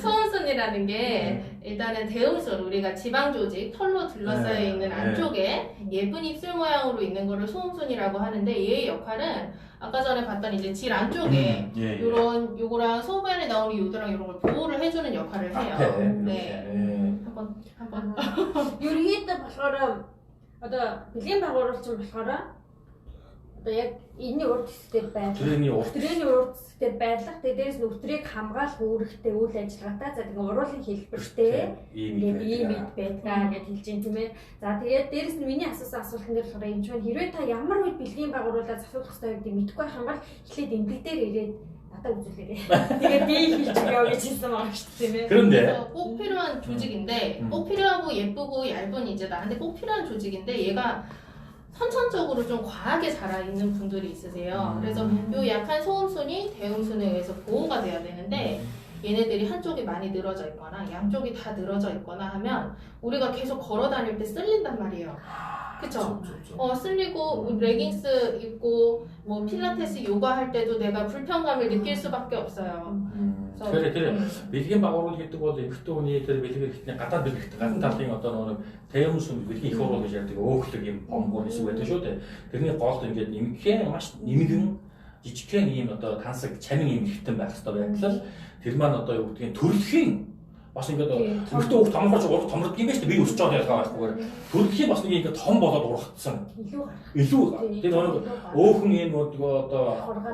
소음순이라는 게 일단은 대음순 우리가 지방 조직 털로 둘러싸여 있는 안쪽에 예쁜 입술 모양으로 있는 거를 소음순이라고 하는데 얘의 역할은 아까 전에 봤던 이제 질 안쪽에 요런 요거랑 소변에 나오는 요도랑 이런 걸 보호를 해주는 역할을 해요. 네. 한번 ерөөхдөө болохоор одоо бэлгийн байгуулагч болохоор одоо яг энэний урд хэсгээр байх. Тэрний урд хэсгээр байлгах. Дээрээс нь өтрийг хамгаалах үүрэгтэй үйл ажиллагаатай. За тэгээ уруулын хэлбэртэй ингээд ийм үед байдгаа гэж хэлж юм тийм ээ. За тэгээд дээрээс нь миний асуусан асуултан дээр болохоор энэ ч хэрвээ та ямар үед бэлгийн байгууруулаад засуулах хэрэгтэй гэдгийг мэдэхгүй байх юм бол эхлээд эмгэг дээр ирээд надад үзүүлээрэй. Тэгээд би хэлж өгөө гэж хэлсэн байгаа шүү дээ тийм ээ. 그런데 꼭 필요한 조직인데 꼭 필요하고 예쁘고 얇은 이제 나한테 꼭 필요한 조직인데 얘가 선천적으로 좀 과하게 자라있는 분들이 있으세요. 그래서 요 약한 소음순이 대음순에 의해서 보호가 돼야 되는데 얘네들이 한쪽이 많이 늘어져 있거나 양쪽이 다 늘어져 있거나 하면 우리가 계속 걸어 다닐 때 쓸린단 말이에요. 그쵸? 쓸리고 레깅스 입고 뭐 필라테스 요가 할 때도 내가 불편감을 느낄 수밖에 없어요. 그래. бэлгийн багваргал гэдэг бол эмэгтэй хүний тэр бэлгийн ихтэй гадаад бэлгэх гадна талын одоо нэг 대음순 бэлгийн их уурал гэж ярьдаг өөхлөг юм бомбор хэсэг байдаг шүү дээ. Тэрний голд ингээд нэмгэн маш нэмгэн жижигхэн ийм одоо тансаг чамин ийм ихтэн байх хэрэгтэй байтал тэр маань одоо юу гэдгийг төрөлхийн бас ингээд өртөө хөх томрож томрод юм байна шүү дээ. Би өсөж байгаа яагаахгүй. Төрөлхийн бас нэг ингээд том болоод ургацсан. Илүү тэр нэг өөхөн юм нөгөө одоо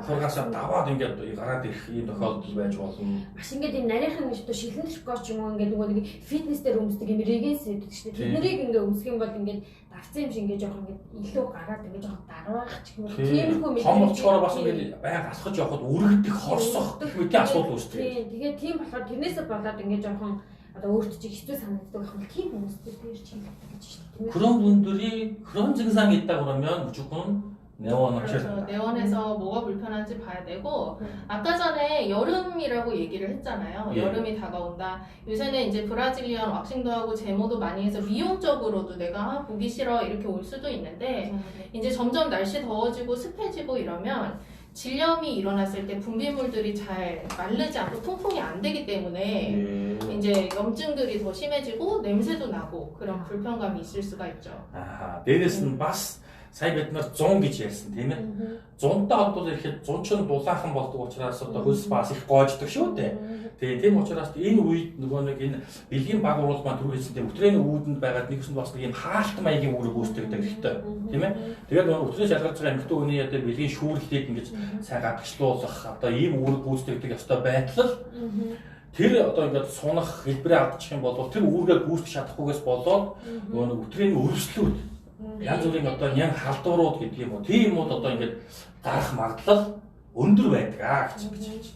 хургасаа даваад ингээд гараад ирэх юм тохиолдол байж болно. Маш ингээд юм нарийнхан гэж одоо шилэн шокоч юм уу ингээд нөгөө нэг фитнес дээр өмсдөг юм регенс гэдэг шүү дээ. Тэднийг ингээд өмсөх юм бол ингээд давцсан юм шиг ингээд жоох ингээд илүү гараад ингээд жоох дараах ч юм уу. Тиймэрхүү мэт. Том болчоор бас ингээд байнга алхаж явахад үргэлдэх хорсох гэх мэт асуудал үүсдэг. Тэгээд тийм болохоор тэрнээсээ болоод ингээд жоохон одоо өөртөө чи хэцүү санагддаг байх юм тийм хүмүүстэй тэр чинь гэж шүү дээ. 그런 분들이 그런 증상이 있다 그러면 무조건 내원하셔야 된다. 내원해서 뭐가 불편한지 봐야 되고 아까 전에 여름이라고 얘기를 했잖아요. 예. 여름이 다가온다. 요새는 이제 브라질리언 왁싱도 하고 제모도 많이 해서 미용적으로도 내가 보기 싫어 이렇게 올 수도 있는데 이제 점점 날씨 더워지고 습해지고 이러면 질염이 일어났을 때 분비물들이 잘 마르지 않고 통풍이 안 되기 때문에 이제 염증들이 더 심해지고 냄새도 나고 그런 불편감이 있을 수가 있죠. 아, 내일은 бас сая бид нар 100 гэж ярьсан тийм ээ. 100-таа бол ихэд 100 ч дулаахан болдог учраас одоо хөлс бас их гоождог шүү дээ. Тэгээ тийм учраас энэ үед нөгөө нэг энэ бэлгийн баг уул маань түрүү хэлсэнтэй өтрийн үүдэнд байгаад нэгсэн бас нэг юм хаалт маягийн үүрэг үүсдэг хэрэгтэй тийм ээ. Тэгээд нөгөө өтрийн шалгарч байгаа эмэгтэй хүний одоо бэлгийн шүүрлэлийг ингэж сайн гадагшлуулах одоо ийм үүрэг үүсдэг ёстой байтал тэр одоо ингээд сунах хэлбэрээ алдчих юм бол тэр үүргээ гүйцэтгэж чадахгүйгээс болоод нөгөө нэг өтрийн өрөвслүүд янз бүрийн одоо ням халдварууд гэдэг юм уу тийм юмуд одоо ингээд гарах магадлал өндөр байдаг гэж хэлж байна.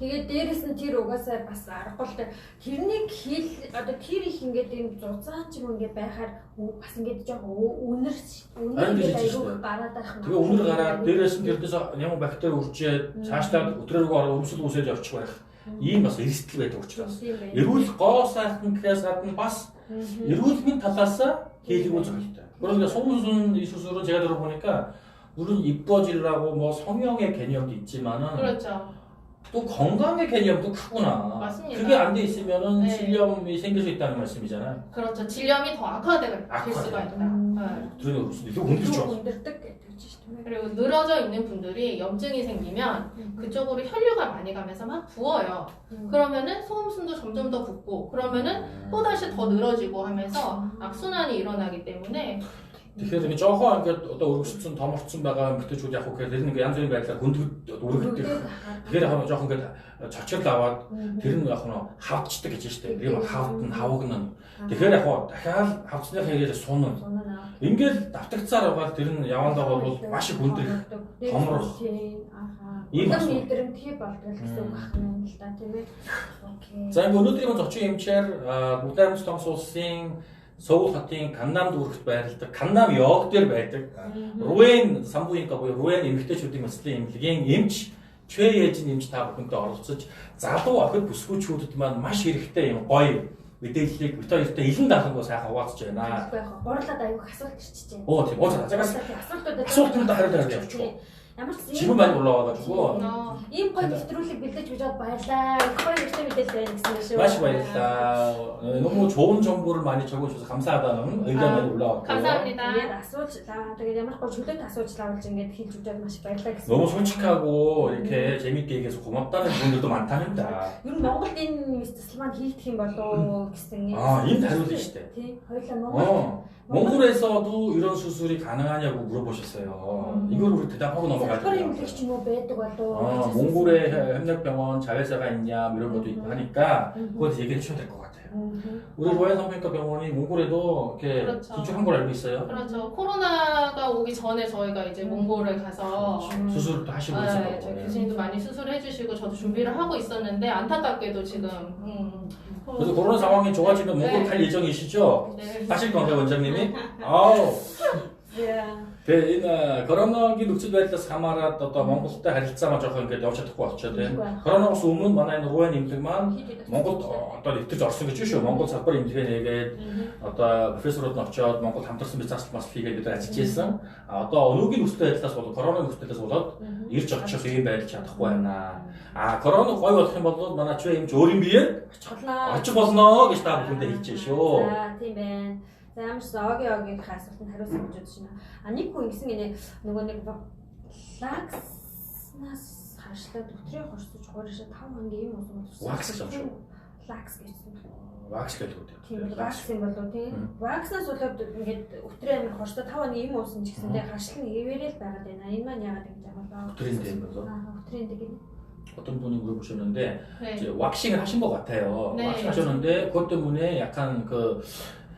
Тэгээд дээрэс нь тэр угаасаа бас аргагүй л тэрнийг хэл одоо тэр их ингээд юм зузаан ч юм ингээд байхаар бас ингээд жоох үнэр ингээд аюул гараад байх юм. Тэгээ үнэр гараад дээрэс нь тэрдээс ямар бактери үржээд цаашлаад өдрөөргөө өрөвсөл үүсэж явчих байх. Ийм бас эрсдэл байдаг учраас. Эрүүл гоо сайхан гэхээс гадна бас эрүүлмийн талаас хийлгүү зохиолтой. 그러니까 송순 이 수술은 제가 들어보니까 물론 이뻐지려고 뭐 성형의 개념도 있지만은 그렇죠. 또 건강의 개념도 크구나. 맞습니다. 그게 안 돼 있으면은 네. 질염이 생길 수 있다는 말씀이잖아요. 그렇죠. 질염이 더 악화될 수가 있다. 그러니까 이거 흔들죠. 그리고 늘어져 있는 분들이 염증이 생기면 그쪽으로 혈류가 많이 가면서 막 부어요. 그러면은 소음순도 점점 더 붓고 그러면은 또 다시 더 늘어지고 하면서 악순환이 일어나기 때문에 Тэгэхээр жоохон ингээд одоо өргөсцөн томорцсон байгаа эмэгтэйчүүд яг үгээр тэр нэг янз бүрийн байдлаар гүндгэж өргөддөг. Тэгэхээр яг жоохон ингээд цочрол аваад тэр нь яг нь хавцдаг гэж штэ. Тэр нь хавгна. Тэгэхээр яг дахиад хавцсныхаа хэрэгээр сунна. Ингээд давтагцаар байгаа тэр нь явандаа бол маш их хүндрэх томрох. Ийм мэдрэмтгий болдог гэсэн үг байна л да тийм ээ. Окей. За ингээд өнөөдрийн зочин эмчээр Будапешт томс улсын 서울 хотын Каннам дүүрэгт байрладаг Каннам Йог дээр байдаг Руэн санхүүгийнхаа буюу Руэн эмэгтэйчүүдийн мэслийн эмнэлгийн эмч Чвэйжин эмч та бүхэнтэй оролцож залуу охид бүсгүйчүүдэд маань маш хэрэгтэй юм гоё мэдээллийг бит хоёртой илэн дахангуу сайхан хуваалцж байна. Гурлаад аюух асуулт ирчихэж байна. Оо тийм. Асуултууд хариулаад явчихгүй. Ямар ч 지금 많이 올라와가지고 ийм гоё нэвтрүүлэг бэлдэж өгөөд баярлаа. Их гоё нэгтэй мэдээлэл байна гэсэн шүү. маш баярлалаа. 너무 좋은 정보를 많이 적어주셔서 감사하다는 의견 많이 올라왔고요. 감사합니다. Тэгээд асуучлаа. Тэгээд ямар гоё чөлөөт асуучлаа болж ингээд хэлж өгөөд маш баярлалаа гэсэн. 너무 솔직하고 이렇게 재밌게 얘기해서 고맙다는 분들도 많답니다. ер нь Монголд энэ мэс маань хийгдэх юм болоо гэсэн 임 다루시대. тий, хоёулаа Монгол. 몽골에서도 이런 수술이 가능하냐고 물어보셨어요. 이걸 우리 대답하고 넘어가죠. 몽골에 협력병원 자회사가 있냐 이런 것도 있고 하니까 그것도 얘기해 주셔야 될 것 같아요. 우리 로얄 성형외과 병원이 몽골에도 이렇게 그렇죠. 진출한 걸 알고 있어요. 그렇죠. 코로나가 오기 전에 저희가 이제 몽골에 가서 수술도 하시고 저희 있었고. 교수님도 많이 수술해 주시고 저도 준비를 하고 있었는데 안타깝게도 지금 그래서 코로나 상황이 좋아지면 몽골 갈 예정이시죠? 네. 사실 건가요, 원장님이? 아우. Тэгээ энэ коронавигийн нөхцөл байдлаас хамаарат одоо Монголтой харилцаа маань жоохон ингээд явж чадахгүй болчиход байна. Коронавигоос өмнө манай энэ Руэн эмнэлэг маань Монголд одоо нэвтэрч орсон гэж шүү. Монгол салбар эмнэлгээ нээгээд одоо профессорууд нь очоод Монгол хамтарсан бизнес бас хийгээд бид ажиллаж байсан. Одоо өнөөгийн нөхцөл байдлаас болоод коронавигийн нөхцөл байдлаас болоод ирж очих юм байж чадахгүй байна. Корона гой болох юм бол манай ч эмч өөрийн биеэр очих болно гэж та бүхэндээ хэлж байна шүү. За тийм байна. За ямар ч огийн асуултанд хариулсан гэж бодож байна. Нэг хүн ингэсэн гинэ нөгөө нэг лакснаас харшлаад өтрийн хорсож хууршаа 5 хоногийн юм уусаа болсон. Wax гэж юм шүү. Wax гэсэн. Wax гэдэг үү? Тийм wax юм болоо тийм. Wax-наас болоод ингээд өтрийн амир хорсоо 5 хоногийн юм уусан ч гэсэндээ харшил нь ивэрэл байгаад байна. Энэ маань яагаад ингэж байгаа болоо? өтрийн дэм болоо. өтрийн дэм. 어떤 분이 물어보셨는데 이제 왁싱을 하신 것 같아요. 왁싱 하셨는데 그것 때문에 약간 그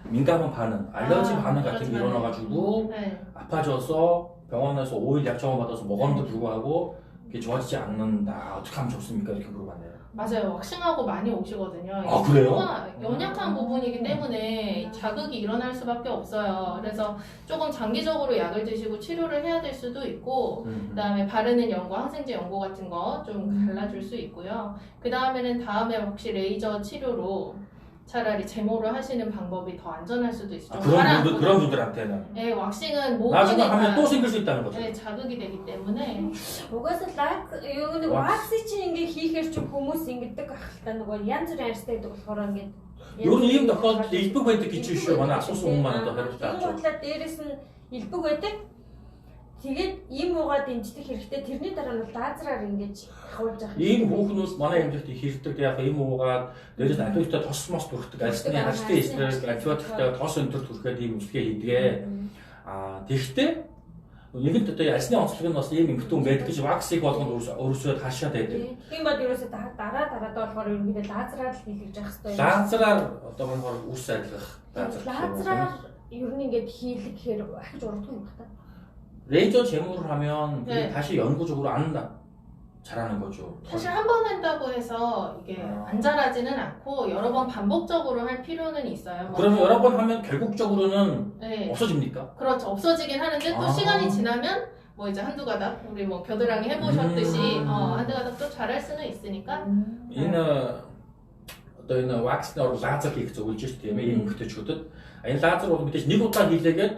민감한 반응, 알러지 반응 같은 게 일어나가지고 아파져서 병원에서 5일 약정을 받아서 먹었는데 불구하고 이게 좋아지지 않는다. 어떻게 하면 좋습니까? 이렇게 물어봤네요. 맞아요. 왁싱하고 많이 오시거든요. 아, 그래요? 연약한 부분이기 때문에 자극이 일어날 수밖에 없어요. 그래서 조금 장기적으로 약을 드시고 치료를 해야 될 수도 있고 그다음에 바르는 연고, 항생제 연고 같은 거 좀 갈라줄 수 있고요. 그 다음에는 다음에 혹시 레이저 치료로 차라리 제모를 하시는 방법이 더 안전할 수도 있어요. 그런 분들한테는. 네, 왁싱은 모든 나중에 하면 또 생길 수 있다는 거죠. 네, 자극이 되기 때문에. угаасаа юу нэг wax чинь ингээ хийхээр ч хүмүүс ингэдэг ахaltaа нөгөө янз бүрийн арьстай гэдэг болохоор ингээ 요런 ийм тохиолдолд элбэг байдаг гэж шүү. Манай асуусан хүмүүс маань одоо хариултаа авч байна. бодлоо дээрэс нь элбэг байдаг. Тэгээд ийм уугаад дэмждэг хэрэгтэй. Тэрний дараа нь лазераар ингэж хавуулж байгаа. Ийм хүүхнүүд манай эмнэлэгт хийрдэг яг ийм уугаад дээрээс антибиотик тос мос бүрхдэг. Альсны харштай эсрэг антибиотиктэй тос өнтөр түрхэд ийм үйлчлэгээ хийдгээ. Тэгэхдээ нэгэнт одоо альсны онцлог нь бас ийм эмхтэн байдаг гэж ваксыг болгонд өөрөөсөө хаашаад байдаг. Тийм бод ерөөсөө дараагаа болохоор ерөнхийдөө лазераар л хийлгэж явах хэрэгтэй. Лазераар одоо болохоор үс арилгах. Лазераар ер нь ингэж хийлгэх гэхээр ахиж урддаг юм байна. 레이저 제모를 하면 그게 다시 영구적으로 안 자라는 거죠. 사실 한 번 한다고 해서 이게 안 자라지는 않고 여러 번 반복적으로 할 필요는 있어요. 그러면 여러 번 하면 결국적으로는 없어집니까? 그렇죠. 없어지긴 하는데 또 시간이 지나면 뭐 이제 한두 가닥 우리 뭐 겨드랑이 해보셨듯이 한두 가닥 또 자랄 수는 있으니까. Одоо энэ вакснаар лазер хийх зөвлөж шүү дээ. Ийм эмгэгтэйчүүдэд энэ лазер бол мэдээж нэг удаа хийлээгээд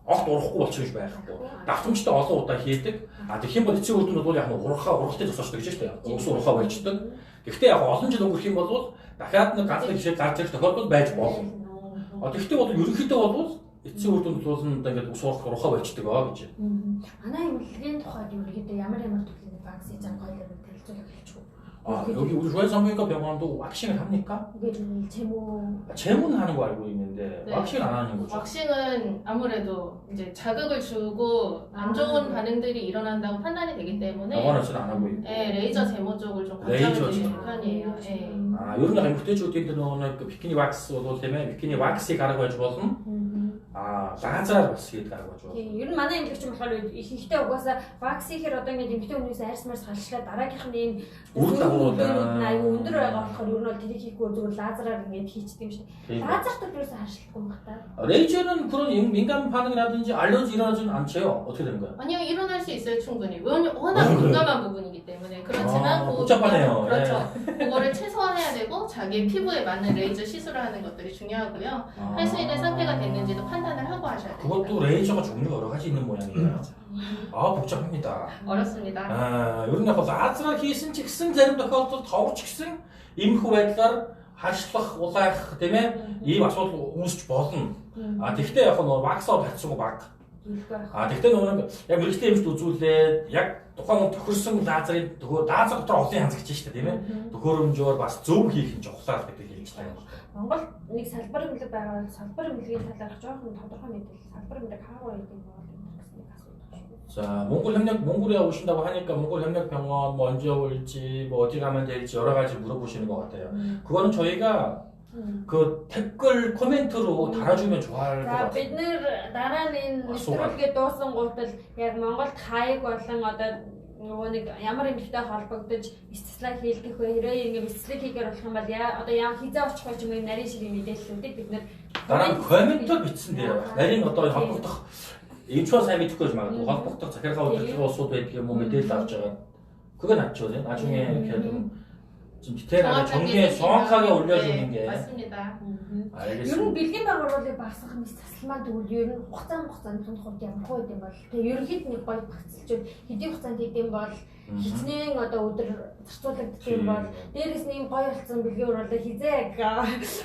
огт урахгүй болчих гэж байхгүй. Давтамжтай олон удаа хийдэг. Тэгэх юм бол эцсийн үр дүнд бол яг урахтай зогсоочдөг гэж шүү дээ. Ус урахаа болждаг. Гэхдээ яг олон жил өнгөрөх юм бол дахиад нэг ганц нэг жишээ гарч ирэх тохиолдол байж болно. Тэгэхдээ бол ерөнхийдөө бол эцсийн үр дүнд бол ингээд ус урахаа болждаг гэж. Манай эмнэлгийн тухайд ерөнхийдөө ямар төрлийн вакцины зангаалыг танилцуулах хэлчихв. 여기 우리 조현산부인과 병원도 왁싱을 합니까? 제모는 하는 거 알고 있는데 왁싱 안 하는 거죠? 왁싱은 아무래도 이제 자극을 주고 안 좋은 반응들이 일어난다고 판단이 되기 때문에 병원에서는 안 하고 있고 네, 레이저 제모 쪽을 좀 권장드리는 편이에요. 네. 요런 거 그때죠. 그때는 그 비키니 왁스 때문에 비키니 왁스 가라고 해주고서 лазераар бас хийдэг арга гэж байна. Тийм, ер нь манай эмгэгч болохоор ихэнхдээ угаасаа вакс хийхээр одоо ингэ эмгэгтэй хүмүүсээс арьсмаар салшлаа дараагийнх нь ийм аюу өндөр байгаа болохоор ер нь бол тэрийг хийхгүй зүгээр лазераар ингэ хийчихдээ юм шиг. лазерт төрөөсөө харшилгүй юм байна. 레이저는 그런 민감 반응이라든지 알러지 일어나지는 않죠. 어떻게 되는 거예요? 아니요, 일어날 수 있어요, 충분히. 워낙 민감한 부분이기 때문에. 그렇지만 복잡하네요. 그렇죠. 그거를 최소화해야 되고 자기 피부에 맞는 레이저 시술을 하는 것들이 중요하고요. 할 수 있는 상태가 됐는지도 판단을 하고 하셔야 돼요. 그것도 레이저가 종류가 여러 가지 있는 모양이에요. 복잡합니다. 어렵습니다. 요런 거 лазераар хийсэн ч гэсэн зарим тохиолдолд товч гисэн эмх байдлаар харшлах, улаах тийм ээ ийм асуудал үүсч болно. Тэгвэл яг нь ваксаар харьцангуй баг. Тэгвэл нөгөө яг мэрэгчлийн эмчд үзүүлээд яг тухайн тохирсон лазерын лазер дотор олон янз гэж шүү дээ тийм ээ. Төхөөрөмжөөр бас зөв хийх нь чухлаа гэдэг хэлж байна. Монгол нэг салбар эмнэлэг байгаа. Салбар эмнэлгийн талаарх жоохон тодорхой мэдээлэл. салбар эмнэлэг хаагаар гэдэг нь 자, 몽골에 오신다고 하니까 몽골협력병원 뭐 언제 올지 뭐 어디 가면 될지 여러 가지 물어보시는 것 같아요. 그거는 저희가 그 댓글 코멘트로 달아주면 좋아할 것 같아요. бид нэр дараа нь нэвтрүүлгээ дуусан гутал яг Монголд хаяг болон одоо нөгөө нэг ямар эмэгтэй холбогдож бэлтгэл хийлгэх вэ? Хэрэг ингэ бэлтгэл хийхээр болох юм бол одоо яа хизээ очих вэ ч юм уу нарийн ширийн мэдээллүүдийг бид нэр 나랑 코멘트를 бичсэн데요. нарийн одоо холбогдох 인추어 сайн мэдэхгүй магадгүй холбогдох захиргаа удирдлагын улсууд байдаг юм уу мэдээлэл авч байгаа. 그게 낫죠. 나중에 이렇게 좀 디테일하게 정리해 정확하게 올려주는 게 맞습니다. 알겠습니다. ер нь бэлгийн байгууллагыг багасгах мэт тасалмаа тэгвэл ер нь хугацаанд тунд ямар хөө юм бол тэгээ ерөнхийд нэг гоё багцлж хэдийн хугацаанд хийдэм бол хичнээн одоо өдөр зарцуулагддаг юм бол дээрээс нь юм гоё болсон бэлгийн уралда хизээ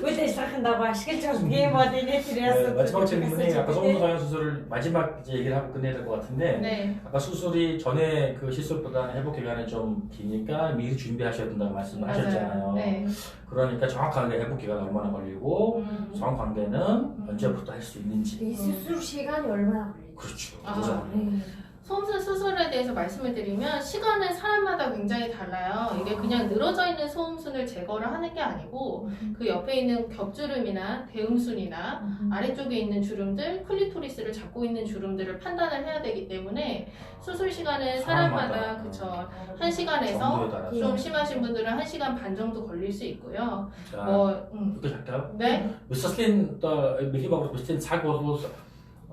үйл ажиллагаахын дагуу ашиглаж болдго юм бол энэ тэр 마지막 질문이 아까 송은서 수술을 마지막 이제 얘기를 하고 끝내야 될 것 같은데 네. 아까 수술이 전에 그 시술보다 회복 기간이 좀 기니까 미리 준비하셔야 된다고 말씀을 하셨잖아요. 네. 그러니까 정확하게 회복 기간이 얼마나 걸리고 정관계는 언제부터 할 수 있는지. 이 수술 시간이 얼마나 걸릴지. 그렇죠. 아, 그거잖아요. 소음술 수술에 대해서 말씀을 드리면 시간은 사람마다 굉장히 달라요. 이게 그냥 늘어져 있는 소음순을 제거를 하는 게 아니고 그 옆에 있는 겹주름이나 대음순이나 아래쪽에 있는 주름들, 클리토리스를 잡고 있는 주름들을 판단을 해야 되기 때문에 수술 시간은 사람마다 그쵸 1시간에서 정도에 따라서. 좀 심하신 분들은 1시간 반 정도 걸릴 수 있고요. 자, 여기까지 할까요? 네. Müslin millimeter müslin цаг болвол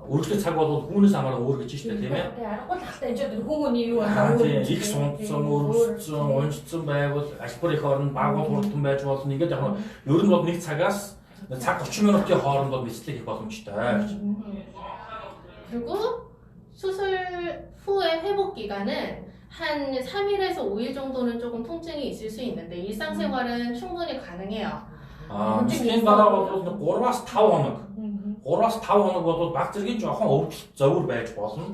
өргөжлөж цаг болвол хүүнээс хамааран өөргөж штэ тийм ээ. Тэгээ аргагүй тахтай энэ ч хүмүүний юу Тийм их сонцсон, өргөжсөн, уншсан байвал альбар их орно, багуул хурдан байж болно. Ингээд яг нь ер нь бол нэг цагаас цаг 30 минутын хоорондоо мэслэх их боломжтой гэж. 그리고 수술 후의 회복 기간은 한 3일에서 5일 정도는 조금 통증이 있을 수 있는데 일상생활은 충분히 가능해요. 아, müslin дараагаад 3-5 хоног. 3-5 хоног бол баг зэргийн жоохон өвдөл зовөр байж болно.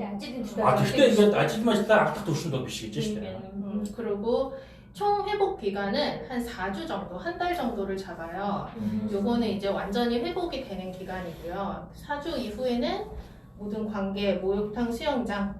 А гэхдээ ингээд ажил мэлдээ алдах төвшөнд бол биш гэж штэ. 그리고 총 회복 기간은 한 4주 정도, 한 달 정도를 잡아요. 요거는 이제 완전히 회복이 되는 기간이고요. 4주 이후에는 모든 관계, 목욕탕, 수영장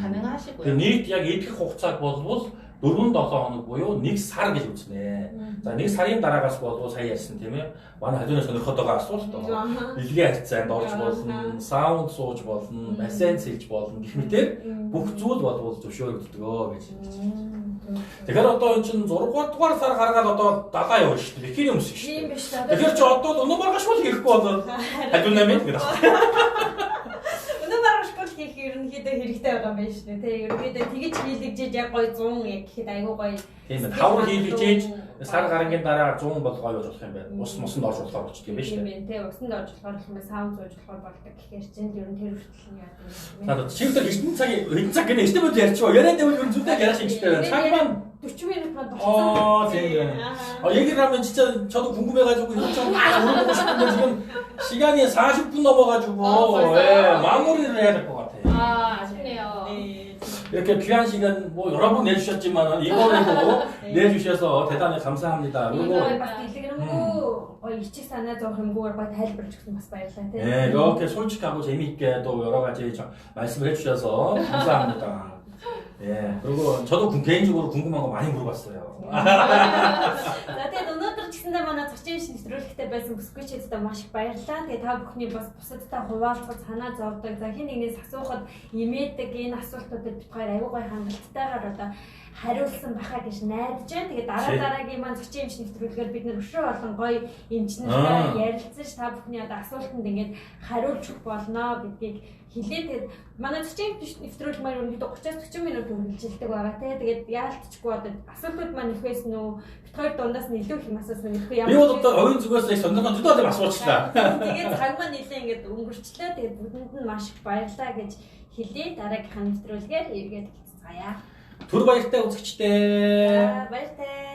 가능하시고요. нийт яг идэх хугацааг болвол 4-7 хоног буюу 1 сар гэж үзнэ. За 1 сарын дараагаас болвол сая ярьсан тийм ээ. Манай хажууны сонирхоод байгаа асуулт байна. Илгээ харьцаанд орж болно, саунд сууж болно, бассейн сэлж болно гэх мэтээр бүх зүйл болвол зөвшөөрөгддөг гэж. Тэгэхээр одоо энэ чинь 6 дугаар сар гаргаад одоо далаа явна шүү дээ. Бикини өмсөх шүү Тийм дээ. биш та. Тэгэхээр ч одоо өнөө маргааш бол хийхгүй болоод хажуунаа мэд гэдэг. Өнөө маргааш бол хийх ерөнхийдөө хэрэгтэй байгаа юм байна шүү дээ. Тэгээ ерөнхийдөө тэгэж хийлэгжээж яг гоё 100 яг гэхэд айгүй гоё. Тийм ээ. Тавар хийлэгжээж сар гарангийн дараа 100 бол гоё болж болох юм байна. Моснд орж болохоор болчих юм байна шүү дээ. Тэгээ усанд орж болохоор юм байна. Саунд зууж болохоор болдог гэхээр чинь ер нь тэр хүртэл нь яадаг юм бэ? Надад чигтэр хэдэн цаг гэнэ ихтэй бод ярьчих. Яриад байвал ер нь зүудээ яриаш ихтэй байна. Цаг маань 40 минут манд болчихсон. тийм. 얘기를 하면 진짜 저도 궁금해가지고 이것저것 막 물어보고 싶은데 지금 시간이 40분 넘어가지고 예, 마무리를 해야 될 것 같아요. 아, 아쉽네요. 네. 이렇게 귀한 시간 뭐 여러 번 내주셨지만 이번에도 내주셔서 대단히 감사합니다. 그리고 이거 бас дэлгэрэнгүй гоё ичих санаа зовх юмгүйгээр гоё тайлбарч өгсөн бас баярлалаа тийм. 네, 이렇게 솔직하고 재미있게 또 여러 가지 말씀을 해주셔서 감사합니다. 예, 그리고 저도 개인적으로 궁금한 거 많이 물어봤어요. За тэгээд өнөөдөр ч гэсэндээ манай зочин нэвтрүүлэгтээ байсан бүсгүй чидтэй маш их баярлалаа. Тэгээд та бүхний бас бусадтай хуваалцах санаа зовдөг. За хин нэгнээс асуухад имээдэг энэ асуултуудад бид хоёр аюу гой хангалттайгаар одоо хариулсан баха гэж найдаж байна. Тэгээд дараагийн маань зочин нэвтрүүлгээр бид нэр өшөө болон гоё эмчнэртэй ярилцаж та бүхний одоо асуултанд ингээд хариулж өгөх болно гэдгийг хэлээ. Тэгээд манай зочин нэвтрүүлэг маань өнөөдөр 30-40 минут үргэлжилдэг байгаа те. Тэгээд яалтчгүй одоо асуултууд маань ихээс нөө бид хоёр дундаас нь илүү их юм асуусан мэдэхгүй Би бол одоо оюун зүгээс их сонирхол төдөө асуучлаа. Тэгээд цаг маань нэлээ ингээд өнгөрчлөө. Тэгээд бүхэнд нь маш их баярлалаа гэж хэлээ. Дараагийнхаа нэвтрүүлгээр эргээд хэлцгаая. Түр баяртай үзэгчдээ. Баяртай.